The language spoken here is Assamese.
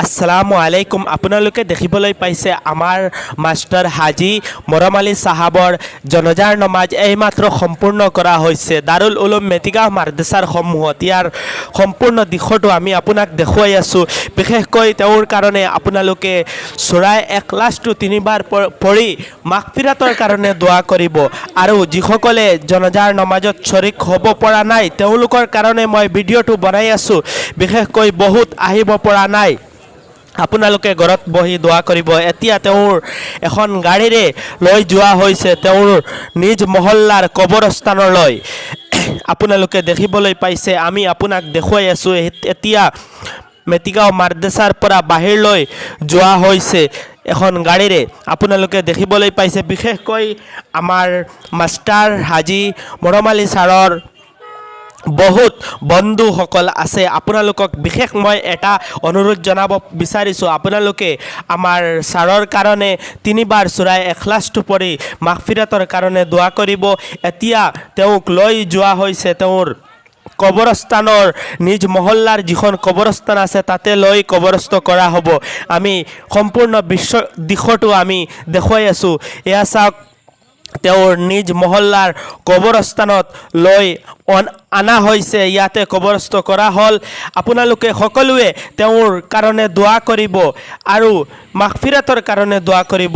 আসসালামু আলাইকুম। আপোনালোকে দেখিবলৈ পাইছে আমাৰ মাষ্টাৰ হাজী মৰম আলী চাহাবৰ জনজাৰ নমাজ এইমাত্ৰ সম্পূৰ্ণ কৰা হৈছে দাৰুল উলুম মেটিগাঁও মাদ্ৰাছাৰ সমূহত। ইয়াৰ সম্পূৰ্ণ দিশটো আমি আপোনাক দেখুৱাই আছোঁ। বিশেষকৈ তেওঁৰ কাৰণে আপোনালোকে চৰাই এখলাছটো 3বাৰ পঢ়ি মাগফিৰাতৰ কাৰণে দোৱা কৰিব। আৰু যিসকলে জনজাৰ নমাজত শৰীক হ'ব পৰা নাই তেওঁলোকৰ কাৰণে মই ভিডিঅ'টো বনাই আছোঁ। বিশেষকৈ বহুত আহিব পৰা নাই, আপোনালোকে ঘৰত বহি দোৱা কৰিব। এতিয়া তেওঁৰ এখন গাড়ীৰে লৈ যোৱা হৈছে তেওঁৰ নিজ মহল্লাৰ কবৰস্থানলৈ। আপোনালোকে দেখিবলৈ পাইছে, আমি আপোনাক দেখুৱাই আছোঁ। এতিয়া মেটিগাঁও মাদ্ৰাছাৰ পৰা বাহিৰলৈ যোৱা হৈছে এখন গাড়ীৰে, আপোনালোকে দেখিবলৈ পাইছে। বিশেষকৈ আমাৰ মাষ্টাৰ হাজী মৰম আলী ছাৰৰ বহুত বন্ধুসকল আছে। আপোনালোকক বিশেষ মই এটা অনুৰোধ জনাব বিচাৰিছোঁ, আপোনালোকে আমাৰ ছাৰৰ কাৰণে 3বাৰ চূৰাই এখলাছটো পঢ়ি মাগফিৰাতৰ কাৰণে দোৱা কৰিব। এতিয়া তেওঁক লৈ যোৱা হৈছে তেওঁৰ কবৰস্থানৰ নিজ মহল্লাৰ যিখন কবৰস্থান আছে তাতে লৈ কবৰস্থ কৰা হ'ব। আমি সম্পূৰ্ণ বিশ্ব দিশটো আমি দেখুৱাই আছোঁ। এয়া চাওক, তেওঁৰ নিজ মহল্লাৰ কবৰস্থানত লৈ অনা হৈছে, ইয়াতে কবৰস্থ কৰা হ'ল। আপোনালোকে সকলোৱে তেওঁৰ কাৰণে দোৱা কৰিব আৰু মাগফিৰাতৰ কাৰণে দোৱা কৰিব।